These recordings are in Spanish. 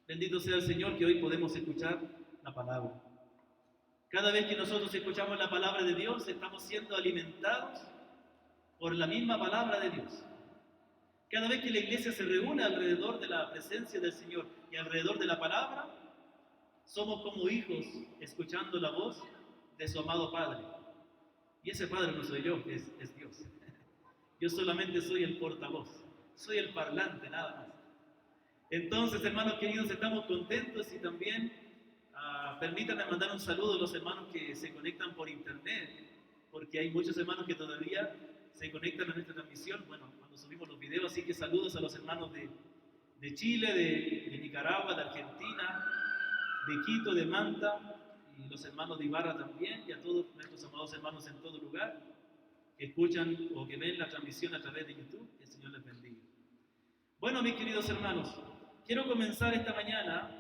Bendito sea el Señor que hoy podemos escuchar la palabra. Cada vez que nosotros escuchamos la palabra de Dios, estamos siendo alimentados por la misma palabra de Dios. Cada vez que la iglesia se reúne alrededor de la presencia del Señor y alrededor de la palabra, somos como hijos escuchando la voz de su amado Padre. Y ese Padre no soy yo, es Dios. Yo solamente soy el portavoz, soy el parlante, nada más. Entonces, hermanos queridos, estamos contentos y también permítanme mandar un saludo a los hermanos que se conectan por internet, porque hay muchos hermanos que todavía se conectan a nuestra transmisión, bueno, cuando subimos los videos, así que saludos a los hermanos de Chile, de Nicaragua, de Argentina, de Quito, de Manta, y los hermanos de Ibarra también, y a todos nuestros amados hermanos en todo lugar que escuchan o que ven la transmisión a través de YouTube, que el Señor les bendiga. Bueno, mis queridos hermanos, quiero comenzar esta mañana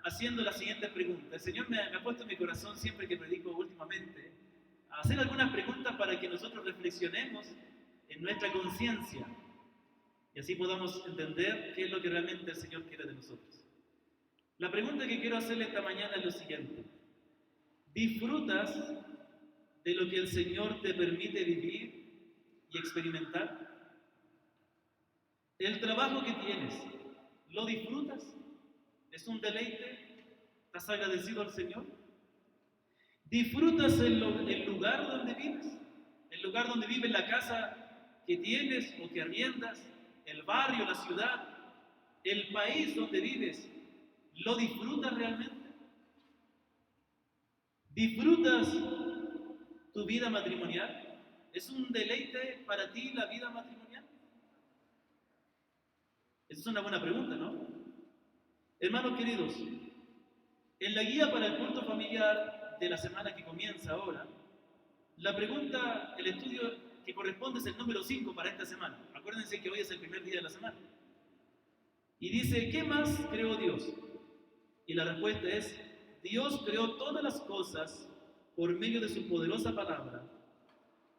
haciendo la siguiente pregunta. El Señor me ha puesto en mi corazón siempre que predico últimamente a hacer algunas preguntas para que nosotros reflexionemos en nuestra conciencia y así podamos entender qué es lo que realmente el Señor quiere de nosotros. La pregunta que quiero hacerle esta mañana es lo siguiente: ¿disfrutas de lo que el Señor te permite vivir y experimentar? ¿El trabajo que tienes, lo disfrutas? ¿Es un deleite? ¿Estás agradecido al Señor? ¿Disfrutas el lugar donde vives? ¿El lugar donde vives, la casa que tienes o que arriendas? ¿El barrio, la ciudad? ¿El país donde vives? ¿Lo disfrutas realmente? ¿Disfrutas tu vida matrimonial? ¿Es un deleite para ti la vida matrimonial? Esa es una buena pregunta, ¿no? Hermanos queridos, en la guía para el culto familiar de la semana que comienza ahora, la pregunta, el estudio que corresponde es el número 5 para esta semana. Acuérdense que hoy es el primer día de la semana. Y dice, ¿qué más creó Dios? Y la respuesta es, Dios creó todas las cosas por medio de su poderosa palabra,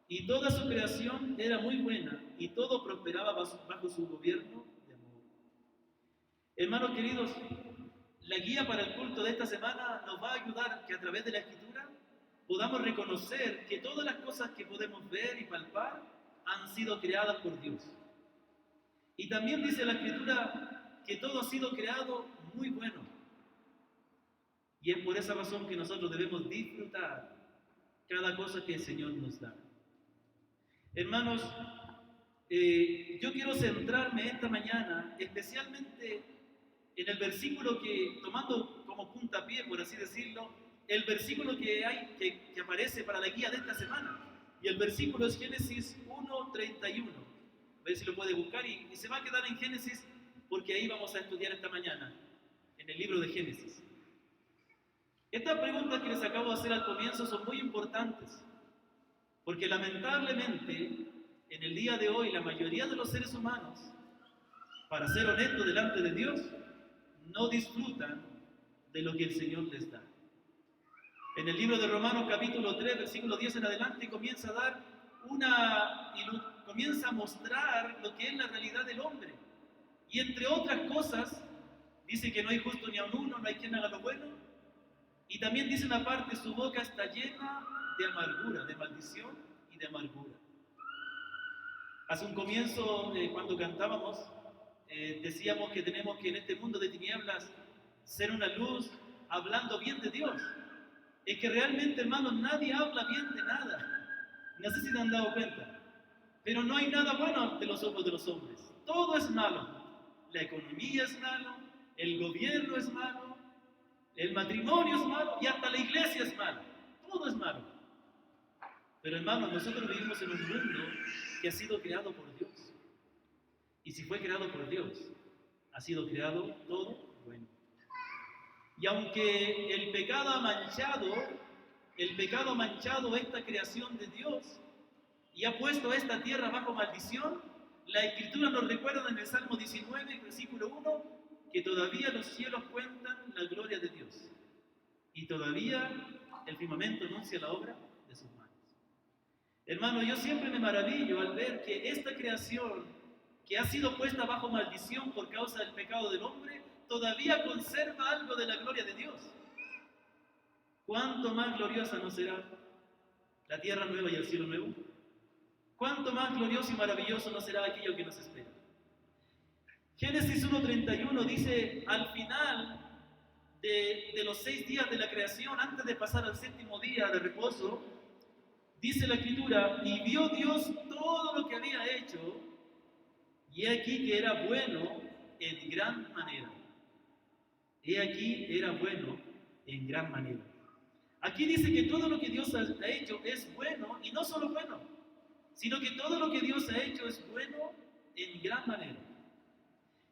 y toda su creación era muy buena, y todo prosperaba bajo su gobierno de amor. Hermanos queridos, la guía para el culto de esta semana nos va a ayudar que a través de la Escritura podamos reconocer que todas las cosas que podemos ver y palpar han sido creadas por Dios. Y también dice la Escritura que todo ha sido creado muy bueno. Y es por esa razón que nosotros debemos disfrutar cada cosa que el Señor nos da. Hermanos, yo quiero centrarme esta mañana especialmente en el versículo que, tomando como puntapié, por así decirlo, el versículo que aparece para la guía de esta semana. Y el versículo es Génesis 1:31. A ver si lo puede buscar y se va a quedar en Génesis porque ahí vamos a estudiar esta mañana, en el libro de Génesis. Estas preguntas que les acabo de hacer al comienzo son muy importantes, porque lamentablemente en el día de hoy la mayoría de los seres humanos, para ser honestos delante de Dios, no disfrutan de lo que el Señor les da. En el libro de Romanos capítulo 3, versículo 10 en adelante, comienza a mostrar lo que es la realidad del hombre. Y entre otras cosas, dice que no hay justo ni aun uno, no hay quien haga lo bueno. Y también dice una parte, su boca está llena de amargura, de maldición y de amargura. Hace un comienzo, cuando cantábamos, decíamos que tenemos que en este mundo de tinieblas ser una luz hablando bien de Dios. Es que realmente, hermanos, nadie habla bien de nada. No sé si te han dado cuenta. Pero no hay nada bueno ante los ojos de los hombres. Todo es malo. La economía es malo, el gobierno es malo, el matrimonio es malo y hasta la iglesia es malo. Todo es malo. Pero hermanos, nosotros vivimos en un mundo que ha sido creado por Dios. Y si fue creado por Dios, ha sido creado todo bueno. Y aunque el pecado ha manchado esta creación de Dios y ha puesto a esta tierra bajo maldición, la Escritura nos recuerda en el Salmo 19, versículo 1, que todavía los cielos cuentan la gloria de Dios y todavía el firmamento anuncia la obra de sus manos. Hermano, yo siempre me maravillo al ver que esta creación que ha sido puesta bajo maldición por causa del pecado del hombre, todavía conserva algo de la gloria de Dios. ¿Cuánto más gloriosa no será la tierra nueva y el cielo nuevo? ¿Cuánto más glorioso y maravilloso no será aquello que nos espera? Génesis 1:31 dice, al final de los 6 días de la creación, antes de pasar al 7º día de reposo, dice la Escritura, y vio Dios todo lo que había hecho, y he aquí que era bueno en gran manera. He aquí era bueno en gran manera. Aquí dice que todo lo que Dios ha hecho es bueno, y no solo bueno, sino que todo lo que Dios ha hecho es bueno en gran manera.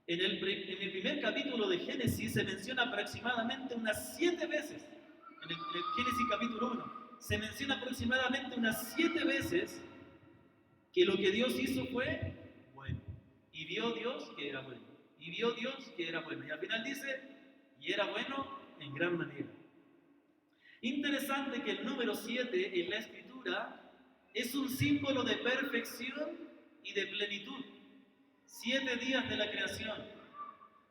En el primer capítulo de Génesis se menciona aproximadamente unas 7 veces, en el Génesis capítulo 1, se menciona aproximadamente unas 7 veces que lo que Dios hizo fue bueno. Y vio Dios que era bueno. Y vio Dios que era bueno. Y al final dice, y era bueno en gran manera. Interesante que el número 7 en la Escritura es un símbolo de perfección y de plenitud. 7 días de la creación.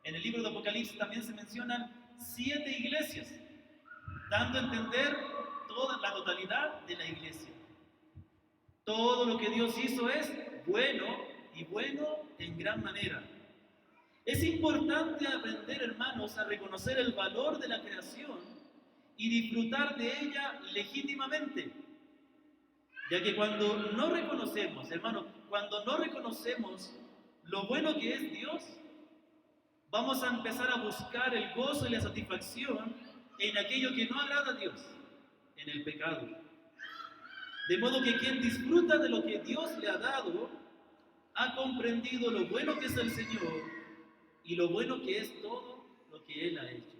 En el libro de Apocalipsis también se mencionan 7 iglesias, dando a entender toda la totalidad de la iglesia. Todo lo que Dios hizo es bueno y bueno en gran manera. Es importante aprender, hermanos, a reconocer el valor de la creación y disfrutar de ella legítimamente. Ya que cuando no reconocemos, hermanos, cuando no reconocemos lo bueno que es Dios, vamos a empezar a buscar el gozo y la satisfacción en aquello que no agrada a Dios, en el pecado. De modo que quien disfruta de lo que Dios le ha dado, ha comprendido lo bueno que es el Señor y lo bueno que es todo lo que Él ha hecho.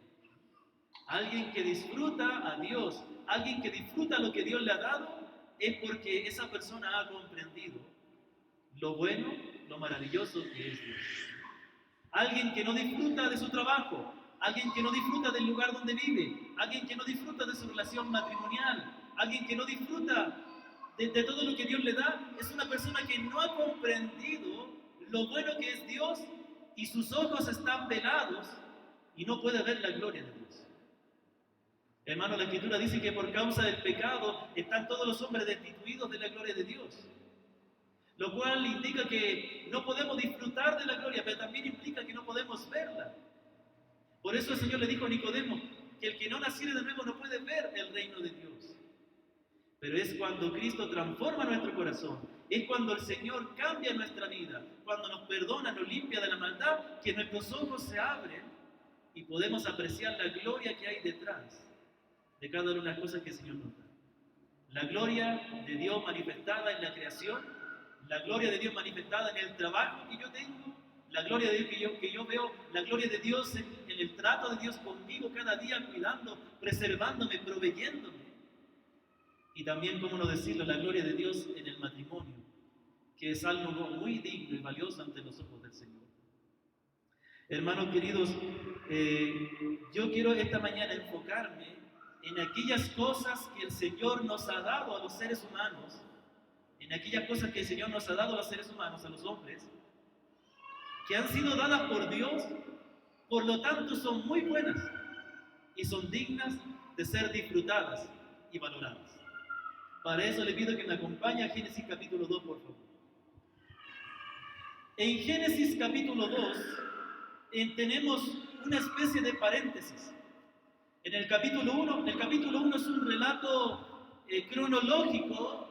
Alguien que disfruta a Dios, alguien que disfruta lo que Dios le ha dado, es porque esa persona ha comprendido lo bueno, lo maravilloso que es Dios. Alguien que no disfruta de su trabajo, alguien que no disfruta del lugar donde vive, alguien que no disfruta de su relación matrimonial, alguien que no disfruta de todo lo que Dios le da, es una persona que no ha comprendido lo bueno que es Dios y sus ojos están velados y no puede ver la gloria de Dios. Hermano, la Escritura dice que por causa del pecado están todos los hombres destituidos de la gloria de Dios. Lo cual indica que no podemos disfrutar de la gloria, pero también implica que no podemos verla. Por eso el Señor le dijo a Nicodemo que el que no naciere de nuevo no puede ver el reino de Dios. Pero es cuando Cristo transforma nuestro corazón, es cuando el Señor cambia nuestra vida, cuando nos perdona, nos limpia de la maldad, que nuestros ojos se abren y podemos apreciar la gloria que hay detrás de cada una de las cosas que el Señor nos da. La gloria de Dios manifestada en la creación, la gloria de Dios manifestada en el trabajo que yo tengo, la gloria de Dios que yo veo, la gloria de Dios en el trato de Dios conmigo cada día, cuidando, preservándome, proveyéndome. Y también, cómo no decirlo, la gloria de Dios en el matrimonio, que es algo muy digno y valioso ante los ojos del Señor. Hermanos queridos, yo quiero esta mañana enfocarme en aquellas cosas que el Señor nos ha dado a los seres humanos, en aquellas cosas que el Señor nos ha dado a los seres humanos, a los hombres, que han sido dadas por Dios, por lo tanto son muy buenas y son dignas de ser disfrutadas y valoradas. Para eso le pido que me acompañe a Génesis capítulo 2, por favor. En Génesis capítulo 2 tenemos una especie de paréntesis. En el capítulo 1 es un relato cronológico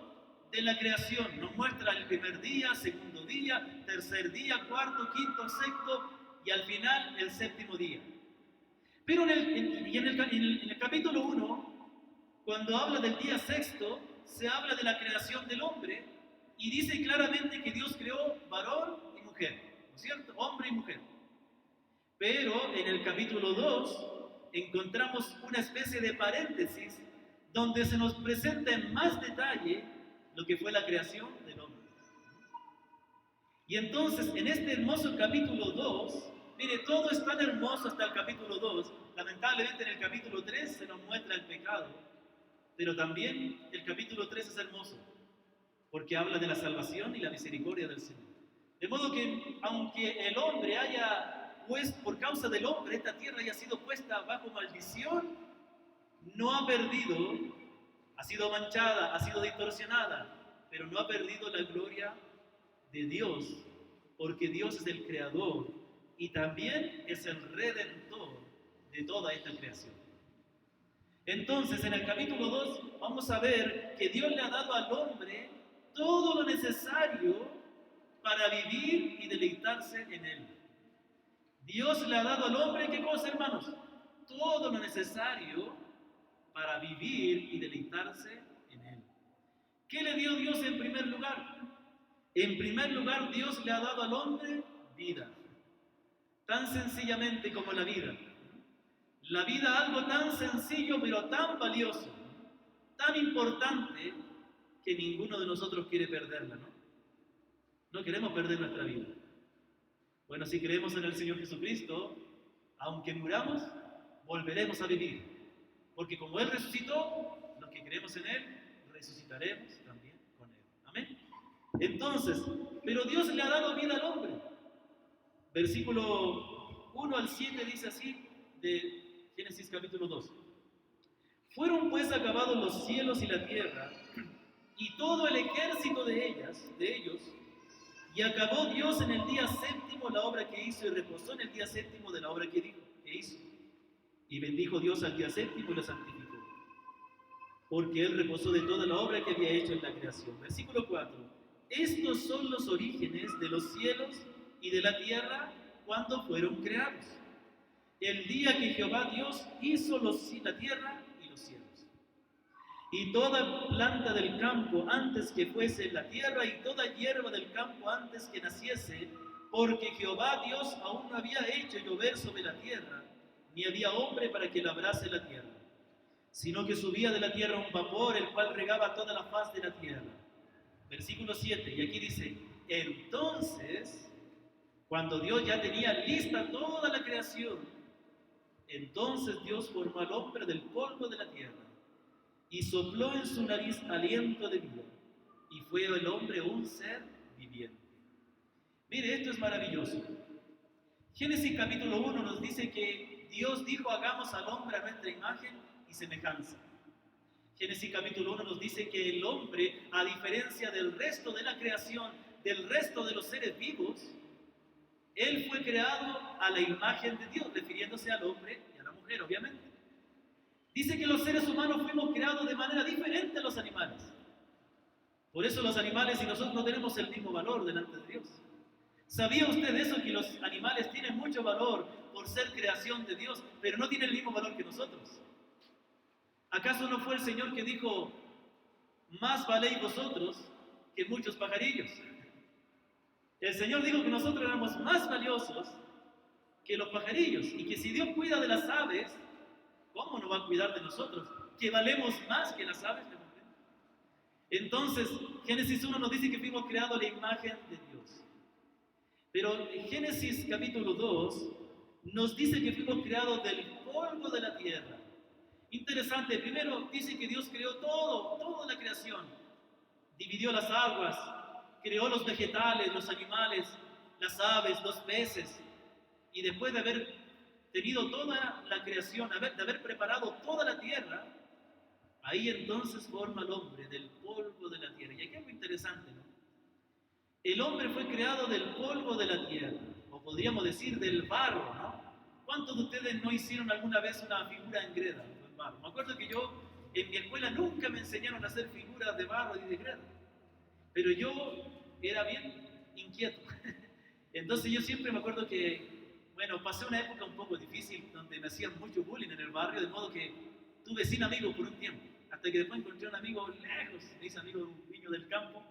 de la creación. Nos muestra el primer día, segundo día, tercer día, cuarto, quinto, sexto y al final el 7º día. Pero en el capítulo 1, cuando habla del día sexto, se habla de la creación del hombre y dice claramente que Dios creó varón y mujer, ¿no es cierto? Hombre y mujer. Pero en el capítulo 2 encontramos una especie de paréntesis donde se nos presenta en más detalle lo que fue la creación del hombre. Y entonces, en este hermoso capítulo 2, mire, todo es tan hermoso hasta el capítulo 2, lamentablemente en el capítulo 3 se nos muestra el pecado, pero también el capítulo 3 es hermoso, porque habla de la salvación y la misericordia del Señor. De modo que, aunque el hombre haya pues por causa del hombre esta tierra haya sido puesta bajo maldición, no ha perdido, ha sido manchada, ha sido distorsionada, pero no ha perdido la gloria de Dios, porque Dios es el creador y también es el redentor de toda esta creación. Entonces, en el capítulo 2 vamos a ver que Dios le ha dado al hombre todo lo necesario para vivir y deleitarse en él. Dios le ha dado al hombre, ¿qué cosa, hermanos? Todo lo necesario para vivir y deleitarse en él. ¿Qué le dio Dios en primer lugar? En primer lugar, Dios le ha dado al hombre vida. Tan sencillamente como la vida. La vida, algo tan sencillo pero tan valioso, tan importante, que ninguno de nosotros quiere perderla, ¿no? No queremos perder nuestra vida. Bueno, si creemos en el Señor Jesucristo, aunque muramos, volveremos a vivir. Porque como Él resucitó, los que creemos en Él, resucitaremos también con Él. Amén. Entonces, pero Dios le ha dado vida al hombre. Versículo 1 al 7 dice así, de Génesis capítulo 2. Fueron pues acabados los cielos y la tierra, y todo el ejército de ellos, y acabó Dios en el día séptimo la obra que hizo, y reposó en el día séptimo de la obra que hizo. Y bendijo Dios al día séptimo y lo santificó, porque Él reposó de toda la obra que había hecho en la creación. Versículo 4. Estos son los orígenes de los cielos y de la tierra cuando fueron creados. El día que Jehová Dios hizo la tierra y los cielos. Y toda planta del campo antes que fuese la tierra, y toda hierba del campo antes que naciese, porque Jehová Dios aún no había hecho llover sobre la tierra, ni había hombre para que labrase la tierra, sino que subía de la tierra un vapor, el cual regaba toda la faz de la tierra. Versículo 7, y aquí dice, entonces, cuando Dios ya tenía lista toda la creación, entonces Dios formó al hombre del polvo de la tierra, y sopló en su nariz aliento de vida, y fue el hombre un ser viviente. Mire, esto es maravilloso. Génesis capítulo 1 nos dice que Dios dijo, hagamos al hombre a nuestra imagen y semejanza. Génesis capítulo 1 nos dice que el hombre, a diferencia del resto de la creación, del resto de los seres vivos, él fue creado a la imagen de Dios, refiriéndose al hombre y a la mujer, obviamente. Dice que los seres humanos fuimos creados de manera diferente a los animales. Por eso los animales y nosotros no tenemos el mismo valor delante de Dios. ¿Sabía usted eso? Que los animales tienen mucho valor por ser creación de Dios, pero no tienen el mismo valor que nosotros. ¿Acaso no fue el Señor que dijo, más valéis vosotros que muchos pajarillos? El Señor dijo que nosotros éramos más valiosos que los pajarillos, y que si Dios cuida de las aves, ¿cómo no va a cuidar de nosotros? Que valemos más que las aves. Entonces, Génesis 1 nos dice que fuimos creados a la imagen de Dios. Pero en Génesis capítulo 2 nos dice que fuimos creados del polvo de la tierra. Interesante, primero dice que Dios creó toda la creación. Dividió las aguas, creó los vegetales, los animales, las aves, los peces. Y después de haber tenido toda la creación, de haber preparado toda la tierra, ahí entonces forma al hombre del polvo de la tierra. Y aquí es algo interesante, ¿no? El hombre fue creado del polvo de la tierra, o podríamos decir del barro, ¿no? ¿Cuántos de ustedes no hicieron alguna vez una figura en greda, en barro? Me acuerdo que yo, en mi escuela nunca me enseñaron a hacer figuras de barro y de greda, pero yo era bien inquieto. Entonces yo siempre me acuerdo que, bueno, pasé una época un poco difícil donde me hacían mucho bullying en el barrio, de modo que tuve sin amigos por un tiempo, hasta que después encontré un amigo lejos, me hice amigo de un niño del campo,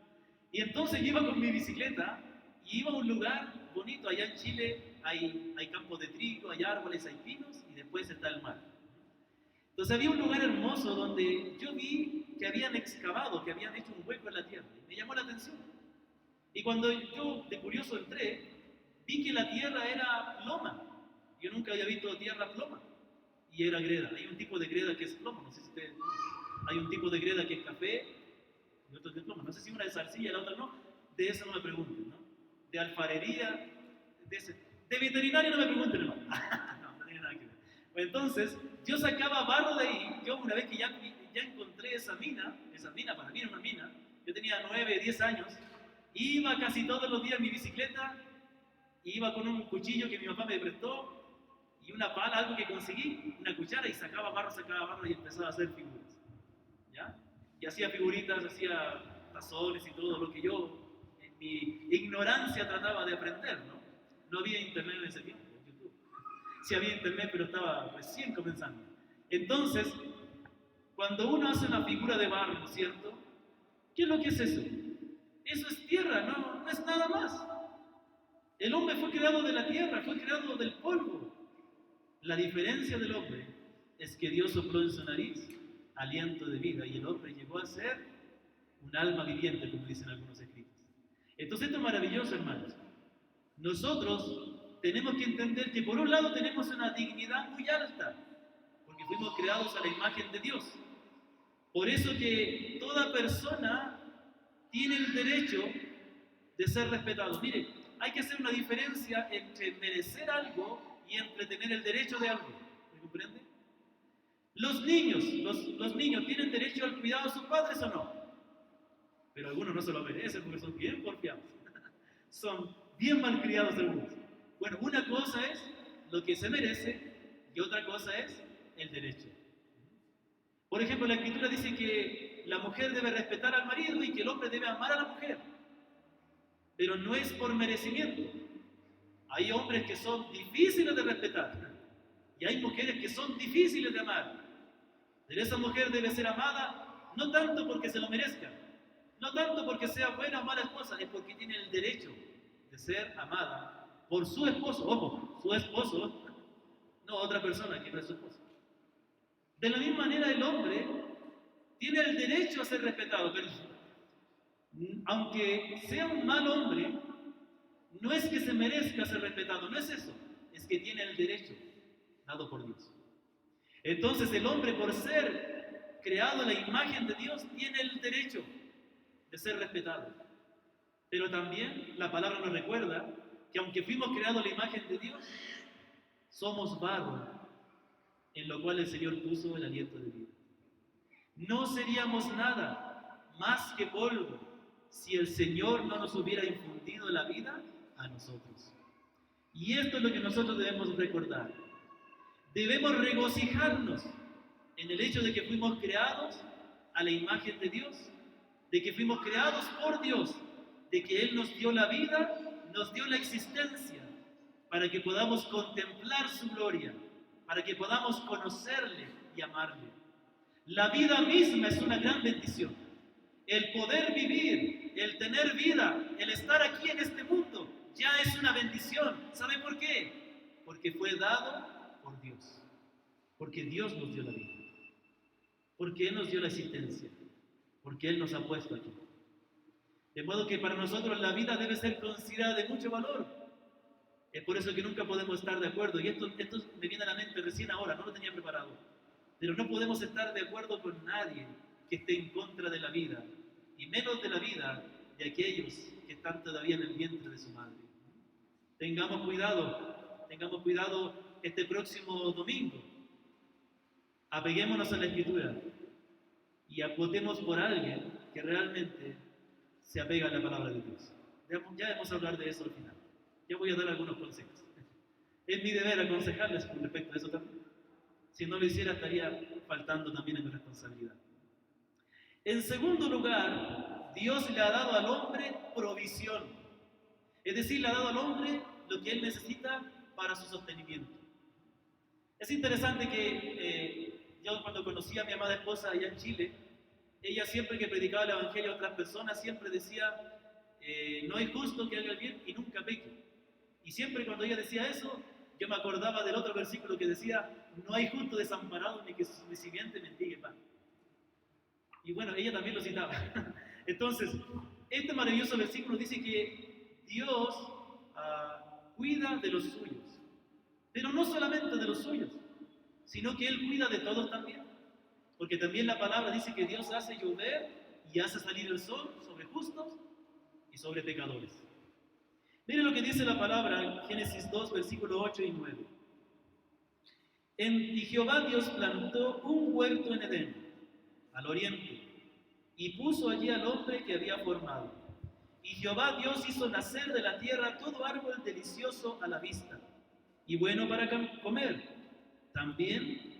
y entonces yo iba con mi bicicleta y iba a un lugar bonito. Allá en Chile hay campos de trigo, hay árboles, hay pinos, y después está el mar. Entonces había un lugar hermoso donde yo vi que habían excavado, que habían hecho un hueco en la tierra, y me llamó la atención. Y cuando yo de curioso entré, vi que la tierra era ploma. Yo nunca había visto tierra ploma, y era greda. Hay un tipo de greda que es ploma, no sé si ustedes... Hay un tipo de greda que es café y otro que es ploma. No sé si una es arcilla y la otra no. De eso no me pregunten, ¿no? De alfarería, de ese. De veterinario no me pregunten, hermano. No, no tiene nada que ver. Pues entonces, yo sacaba barro de ahí. Yo una vez que ya encontré esa mina para mí era una mina, yo tenía 9, 10 años, iba casi todos los días en mi bicicleta, iba con un cuchillo que mi papá me prestó y una pala, algo que conseguí, una cuchara y sacaba barro y empezaba a hacer figuras. ¿Ya? Y hacía figuritas, hacía tazones y todo lo que yo, en mi ignorancia, trataba de aprender, ¿no? No había internet en ese tiempo, YouTube. Sí había internet, pero estaba recién comenzando. Entonces, cuando uno hace una figura de barro, ¿no es cierto? ¿Qué es lo que es eso? Eso es tierra, no es nada más. El hombre fue creado de la tierra, fue creado del polvo. La diferencia del hombre es que Dios sopló en su nariz aliento de vida y el hombre llegó a ser un alma viviente, como dicen algunos escritos. Entonces esto es maravilloso, hermanos. Nosotros tenemos que entender que por un lado tenemos una dignidad muy alta, porque fuimos creados a la imagen de Dios. Por eso que toda persona tiene el derecho de ser respetado. Mire, hay que hacer una diferencia entre merecer algo y entre tener el derecho de algo. ¿Me comprende? Los niños tienen derecho al cuidado de sus padres o no, pero algunos no se lo merecen porque son bien porfiados. Son bien malcriados algunos. Bueno, una cosa es lo que se merece y otra cosa es el derecho. Por ejemplo, la Escritura dice que la mujer debe respetar al marido y que el hombre debe amar a la mujer, pero no es por merecimiento. Hay hombres que son difíciles de respetar y hay mujeres que son difíciles de amar. Pero esa mujer debe ser amada no tanto porque se lo merezca, no tanto porque sea buena o mala esposa, es porque tiene el derecho de ser amada por su esposo. Ojo, su esposo, no otra persona que no es su esposo. De la misma manera el hombre tiene el derecho a ser respetado, pero aunque sea un mal hombre, no es que se merezca ser respetado, no es eso, es que tiene el derecho dado por Dios. Entonces el hombre, por ser creado a la imagen de Dios, tiene el derecho de ser respetado. Pero también la palabra nos recuerda que aunque fuimos creados a la imagen de Dios, somos barro en lo cual el Señor puso el aliento de vida. No seríamos nada más que polvo si el Señor no nos hubiera infundido la vida a nosotros. Y esto es lo que nosotros debemos recordar. Debemos regocijarnos en el hecho de que fuimos creados a la imagen de Dios, de que fuimos creados por Dios, de que Él nos dio la vida, nos dio la existencia, para que podamos contemplar su gloria, para que podamos conocerle y amarle. La vida misma es una gran bendición. El poder vivir, el tener vida, el estar aquí en este mundo, ya es una bendición. ¿Sabe por qué? Porque fue dado por Dios. Porque Dios nos dio la vida. Porque Él nos dio la existencia. Porque Él nos ha puesto aquí. De modo que para nosotros la vida debe ser considerada de mucho valor. Es por eso que nunca podemos estar de acuerdo. Y esto me viene a la mente recién ahora, no lo tenía preparado. Pero no podemos estar de acuerdo con nadie que esté en contra de la vida. Y menos de la vida de aquellos que están todavía en el vientre de su madre. Tengamos cuidado este próximo domingo. Apeguémonos a la Escritura y votemos por alguien que realmente se apega a la palabra de Dios. Ya vamos a hablar de eso al final. Ya voy a dar algunos consejos. Es mi deber aconsejarles con respecto a eso también. Si no lo hiciera, estaría faltando también en mi responsabilidad. En segundo lugar, Dios le ha dado al hombre provisión. Es decir, le ha dado al hombre lo que él necesita para su sostenimiento. Es interesante que yo cuando conocí a mi amada esposa allá en Chile, ella siempre que predicaba el Evangelio a otras personas, siempre decía, no es justo que haga el bien y nunca peque. Y siempre cuando ella decía eso, yo me acordaba del otro versículo que decía, no hay justo desamparado ni que su simiente mendigue pan. Y bueno, ella también lo citaba. Entonces, este maravilloso versículo dice que Dios cuida de los suyos. Pero no solamente de los suyos, sino que Él cuida de todos también. Porque también la palabra dice que Dios hace llover y hace salir el sol sobre justos y sobre pecadores. Mire lo que dice la palabra en Génesis 2, versículo 8 y 9. Y Jehová Dios plantó un huerto en Edén, al oriente, y puso allí al hombre que había formado. Y Jehová Dios hizo nacer de la tierra todo árbol delicioso a la vista, y bueno para comer. También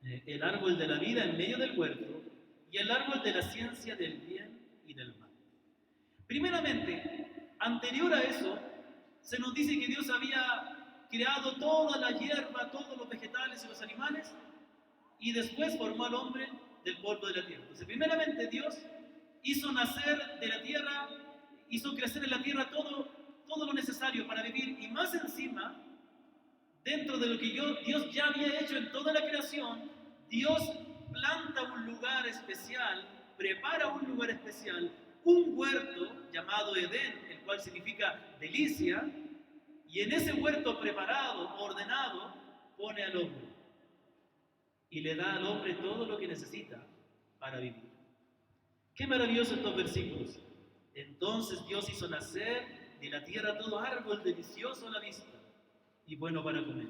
el árbol de la vida en medio del huerto, y el árbol de la ciencia del bien y del mal. Primeramente, anterior a eso, se nos dice que Dios había creado toda la hierba, todos los vegetales y los animales, y después formó al hombre del polvo de la tierra. Entonces, primeramente Dios hizo nacer de la tierra, hizo crecer en la tierra todo lo necesario para vivir, y más encima, dentro de lo que Dios ya había hecho en toda la creación, Dios planta un lugar especial, prepara un lugar especial, un huerto llamado Edén, el cual significa delicia, y en ese huerto preparado, ordenado, pone al hombre y le da al hombre todo lo que necesita para vivir. Qué maravilloso estos versículos. Entonces Dios hizo nacer de la tierra todo árbol delicioso a la vista y bueno para comer.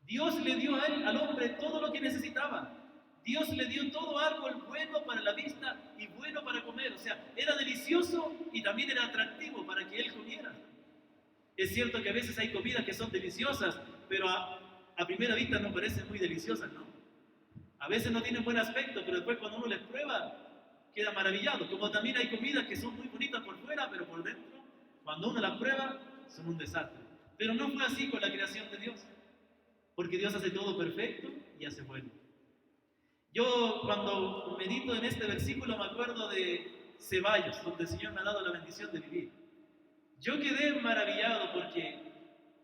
Dios le dio a él, al hombre, todo lo que necesitaba. Dios le dio todo árbol bueno para la vista y bueno para comer. O sea, era delicioso y también era atractivo para que él comiera. Es cierto que a veces hay comidas que son deliciosas, pero a primera vista no parecen muy deliciosas, ¿no? A veces no tienen buen aspecto, pero después cuando uno les prueba, queda maravillado. Como también hay comidas que son muy bonitas por fuera, pero por dentro, cuando uno las prueba, son un desastre. Pero no fue así con la creación de Dios, porque Dios hace todo perfecto y hace bueno. Yo cuando medito en este versículo me acuerdo de Ceballos, donde el Señor me ha dado la bendición de vivir. Yo quedé maravillado porque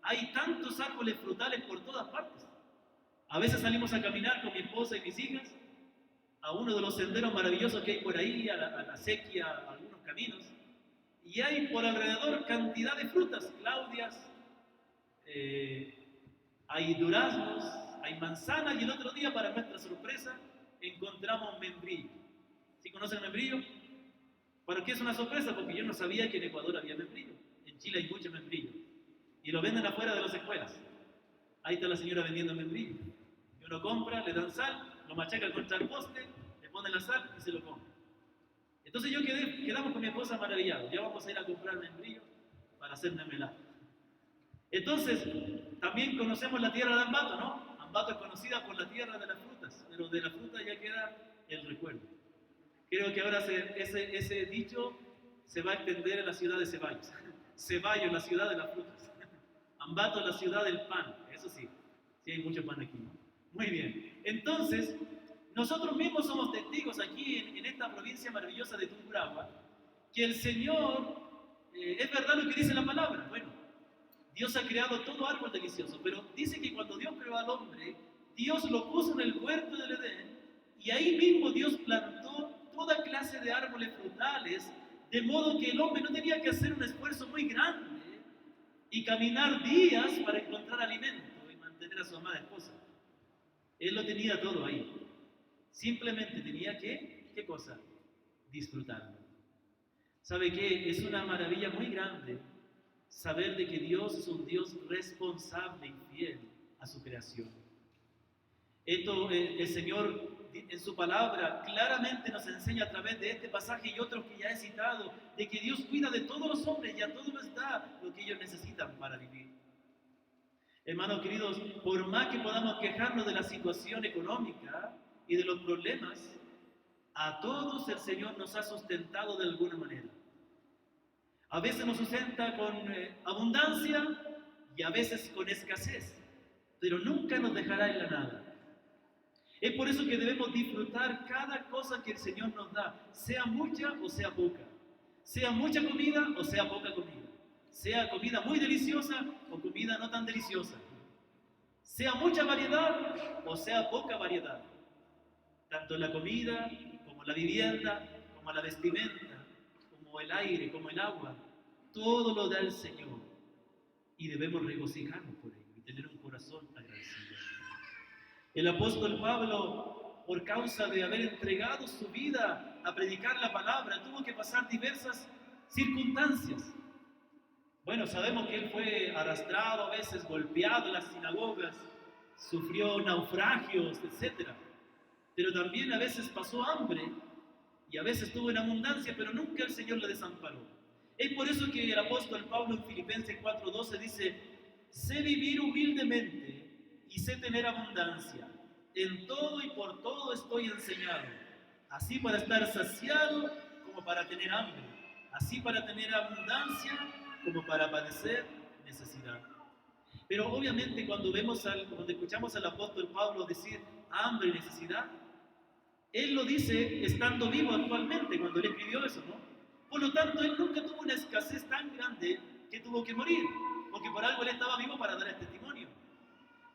hay tantos árboles frutales por todas partes. A veces salimos a caminar con mi esposa y mis hijas a uno de los senderos maravillosos que hay por ahí, a la sequía, a algunos caminos, y hay por alrededor cantidad de frutas, claudias, hay duraznos, hay manzanas, y el otro día, para nuestra sorpresa, encontramos membrillo. ¿Sí conocen el membrillo? ¿Para qué es una sorpresa? Porque yo no sabía que en Ecuador había membrillo. En Chile hay mucho membrillo. Y lo venden afuera de las escuelas. Ahí está la señora vendiendo membrillo. Y uno compra, le dan sal, lo machaca contra el poste, le pone la sal y se lo come. Entonces quedamos con mi esposa maravillados. Ya vamos a ir a comprar membrillo para hacer mermelada. Entonces, también conocemos la tierra de Ambato, ¿no? Ambato es conocida por la tierra de las frutas, pero de la fruta ya queda el recuerdo. Creo que ahora ese dicho se va a extender en la ciudad de Ceballos. Ceballos, la ciudad de las frutas. Ambato, la ciudad del pan. Eso sí, sí hay mucho pan aquí, ¿no? Muy bien. Entonces, nosotros mismos somos testigos aquí en esta provincia maravillosa de Tungurahua, que el Señor, es verdad lo que dice la palabra. Bueno, Dios ha creado todo árbol delicioso, pero dice que cuando Dios creó al hombre, Dios lo puso en el huerto del Edén, y ahí mismo Dios plantó toda clase de árboles frutales, de modo que el hombre no tenía que hacer un esfuerzo muy grande y caminar días para encontrar alimento y mantener a su amada esposa. Él lo tenía todo ahí. Simplemente tenía que, ¿qué cosa? Disfrutarlo. ¿Sabe qué? Es una maravilla muy grande saber de que Dios es un Dios responsable y fiel a su creación. Esto el Señor en su palabra claramente nos enseña a través de este pasaje y otros que ya he citado, de que Dios cuida de todos los hombres y a todos les da lo que ellos necesitan para vivir. Hermanos queridos, por más que podamos quejarnos de la situación económica y de los problemas, a todos el Señor nos ha sustentado de alguna manera. A veces nos sustenta con abundancia y a veces con escasez, pero nunca nos dejará en la nada. Es por eso que debemos disfrutar cada cosa que el Señor nos da, sea mucha o sea poca, sea mucha comida o sea poca comida, sea comida muy deliciosa o comida no tan deliciosa, sea mucha variedad o sea poca variedad, tanto en la comida como la vivienda, como la vestimenta, como el aire, como el agua, todo lo da el Señor y debemos regocijarnos por ello y tener un corazón agradecido. El apóstol Pablo, por causa de haber entregado su vida a predicar la palabra, tuvo que pasar diversas circunstancias. Bueno, sabemos que él fue arrastrado, a veces golpeado en las sinagogas, sufrió naufragios, etc. Pero también a veces pasó hambre y a veces tuvo en abundancia, pero nunca el Señor le desamparó. Es por eso que el apóstol Pablo en Filipenses 4:12 dice, sé vivir humildemente y sé tener abundancia. En todo y por todo estoy enseñado, así para estar saciado como para tener hambre, así para tener abundancia como para padecer necesidad. Pero obviamente cuando escuchamos al apóstol Pablo decir hambre y necesidad, él lo dice estando vivo actualmente, cuando él escribió eso, ¿no? Por lo tanto, él nunca tuvo una escasez tan grande que tuvo que morir, porque por algo él estaba vivo para dar el testimonio.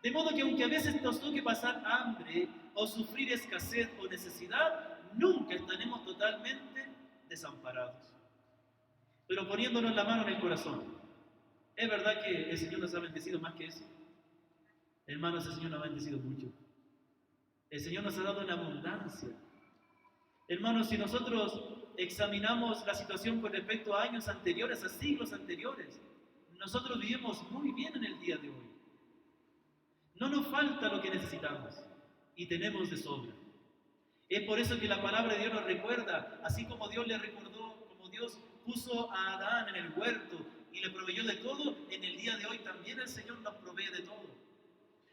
De modo que aunque a veces nos toque pasar hambre o sufrir escasez o necesidad, nunca estaremos totalmente desamparados. Pero poniéndonos la mano en el corazón, ¿es verdad que el Señor nos ha bendecido más que eso? Hermanos, el Señor nos ha bendecido mucho. El Señor nos ha dado en abundancia. Hermanos, si nosotros examinamos la situación con respecto a años anteriores, a siglos anteriores, nosotros vivimos muy bien en el día de hoy. No nos falta lo que necesitamos y tenemos de sobra. Es por eso que la palabra de Dios nos recuerda, así como Dios le recordó, como Dios puso a Adán en el huerto y le proveyó de todo, en el día de hoy también el Señor nos provee de todo.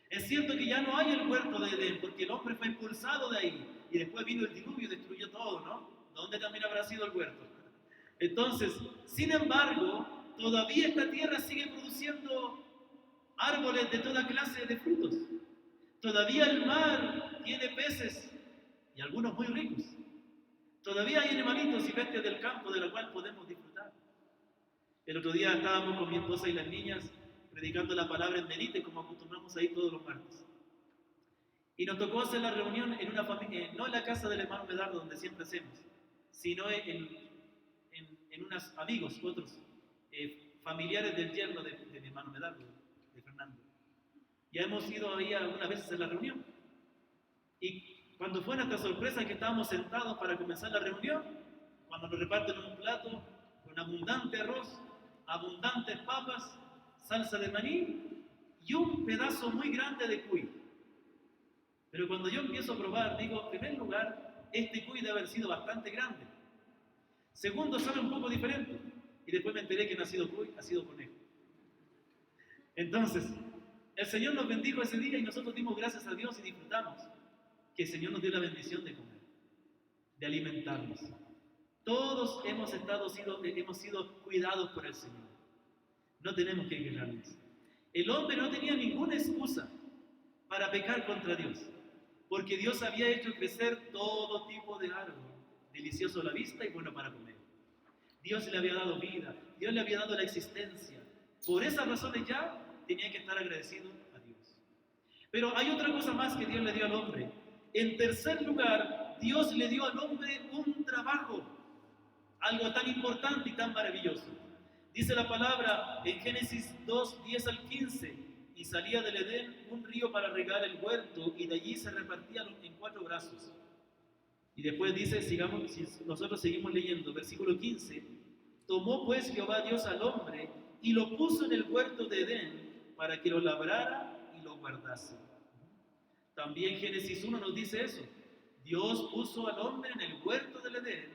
Es cierto que ya no hay el huerto de Edén, porque el hombre fue expulsado de ahí, y después vino el diluvio y destruyó todo, ¿no? ¿Dónde también habrá sido el huerto? Entonces, sin embargo, todavía esta tierra sigue produciendo árboles de toda clase de frutos. Todavía el mar tiene peces, y algunos muy ricos. Todavía hay animalitos y bestias del campo de la cual podemos disfrutar. El otro día estábamos con mi esposa y las niñas predicando la palabra en Benítez, como acostumbramos ahí todos los martes. Y nos tocó hacer la reunión en una familia, no en la casa del hermano Medardo, donde siempre hacemos, sino en unos amigos, otros familiares del yerno de mi hermano Medardo, de Fernando. Ya hemos ido ahí algunas veces a la reunión. Y cuando fue nuestra sorpresa que estábamos sentados para comenzar la reunión, cuando nos reparten un plato con abundante arroz, abundantes papas, salsa de maní y un pedazo muy grande de cuy. Pero cuando yo empiezo a probar, digo, en primer lugar, este cuy debe haber sido bastante grande. Segundo, sabe un poco diferente. Y después me enteré que no ha sido cuy, ha sido conejo. Entonces, el Señor nos bendijo ese día y nosotros dimos gracias a Dios y disfrutamos que el Señor nos dio la bendición de comer, de alimentarnos. Todos hemos sido cuidados por el Señor. No tenemos que quejarnos. El hombre no tenía ninguna excusa para pecar contra Dios, porque Dios había hecho crecer todo tipo de árbol, delicioso a la vista y bueno para comer. Dios le había dado vida, Dios le había dado la existencia. Por esas razones ya tenía que estar agradecido a Dios. Pero hay otra cosa más que Dios le dio al hombre. En tercer lugar, Dios le dio al hombre un trabajo, algo tan importante y tan maravilloso. Dice la palabra en Génesis 2, 10 al 15, y salía del Edén un río para regar el huerto, y de allí se repartía en 4 brazos. Y después dice, si nosotros seguimos leyendo, versículo 15, tomó pues Jehová Dios al hombre y lo puso en el huerto de Edén para que lo labrara y lo guardase. También Génesis 1 nos dice eso. Dios puso al hombre en el huerto del Edén,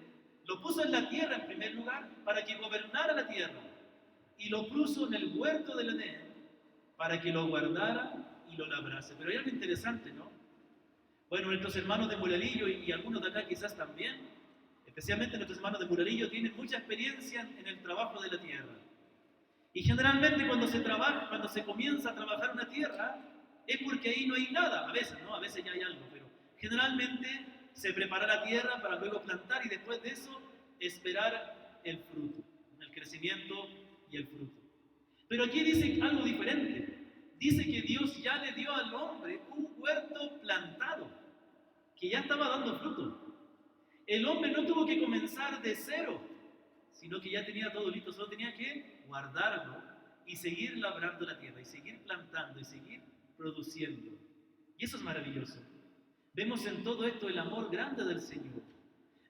lo puso en la tierra en primer lugar para que gobernara la tierra, y lo puso en el huerto del Edén para que lo guardara y lo labrase. Pero hay algo interesante, ¿no? Bueno, nuestros hermanos de Muralillo y algunos de acá quizás también, especialmente nuestros hermanos de Muralillo, tienen mucha experiencia en el trabajo de la tierra. Y generalmente cuando se comienza a trabajar una tierra, es porque ahí no hay nada, a veces, ¿no? A veces ya hay algo, pero generalmente se prepara la tierra para luego plantar y después de eso esperar el fruto, el crecimiento y el fruto. Pero aquí dice algo diferente. Dice que Dios ya le dio al hombre un huerto plantado, que ya estaba dando fruto. El hombre no tuvo que comenzar de cero, sino que ya tenía todo listo, solo tenía que guardarlo y seguir labrando la tierra, y seguir plantando, y seguir produciendo. Y eso es maravilloso. Vemos en todo esto el amor grande del Señor.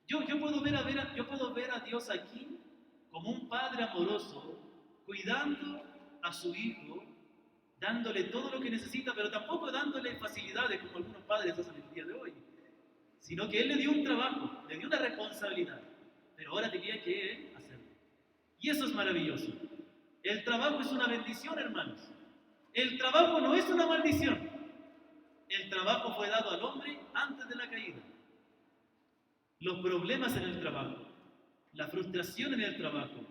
Yo puedo ver a Dios aquí como un Padre amoroso cuidando a su hijo, dándole todo lo que necesita, pero tampoco dándole facilidades como algunos padres hacen el día de hoy, sino que él le dio un trabajo, le dio una responsabilidad, pero ahora tenía que él hacerlo. Y eso es maravilloso. El trabajo es una bendición, hermanos. El trabajo no es una maldición. El trabajo fue dado al hombre antes de la caída. Los problemas en el trabajo, la frustración en el trabajo,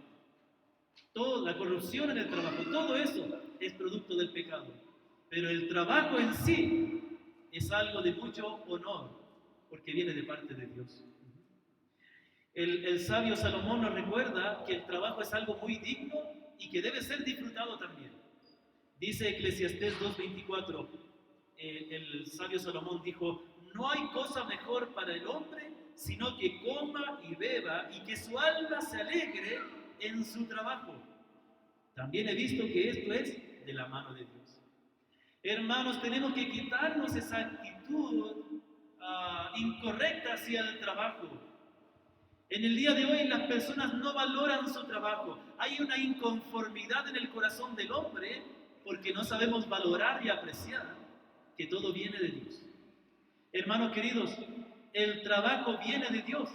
la corrupción en el trabajo, todo eso es producto del pecado. Pero el trabajo en sí es algo de mucho honor, porque viene de parte de Dios. El sabio Salomón nos recuerda que el trabajo es algo muy digno y que debe ser disfrutado también. Dice Eclesiastés 2:24, el sabio Salomón dijo: no hay cosa mejor para el hombre sino que coma y beba y que su alma se alegre en su trabajo. También he visto que esto es de la mano de Dios. Hermanos, tenemos que quitarnos esa actitud incorrecta hacia el trabajo. En el día de hoy las personas no valoran su trabajo. Hay una inconformidad en el corazón del hombre porque no sabemos valorar y apreciar que todo viene de Dios. Hermanos queridos, el trabajo viene de Dios.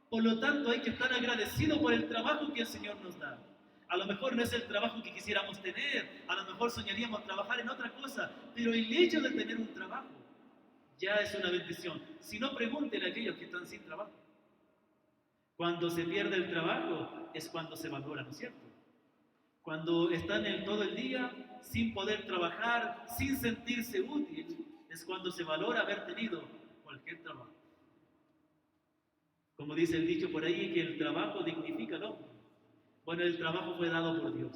Por lo tanto, hay que estar agradecidos por el trabajo que el Señor nos da. A lo mejor no es el trabajo que quisiéramos tener, a lo mejor soñaríamos trabajar en otra cosa, pero el hecho de tener un trabajo ya es una bendición. Si no, pregúntenle a aquellos que están sin trabajo. Cuando se pierde el trabajo es cuando se valora, ¿no es cierto? Cuando están todo el día sin poder trabajar, sin sentirse útil, es cuando se valora haber tenido cualquier trabajo. Como dice el dicho por ahí, que el trabajo dignifica al hombre. Bueno, el trabajo fue dado por Dios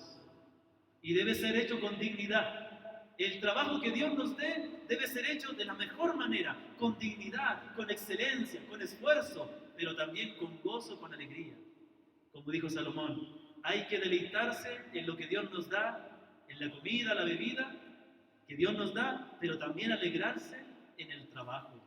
y debe ser hecho con dignidad. El trabajo que Dios nos dé debe ser hecho de la mejor manera, con dignidad, con excelencia, con esfuerzo, pero también con gozo, con alegría. Como dijo Salomón, hay que deleitarse en lo que Dios nos da, en la comida, la bebida que Dios nos da, pero también alegrarse en el trabajo.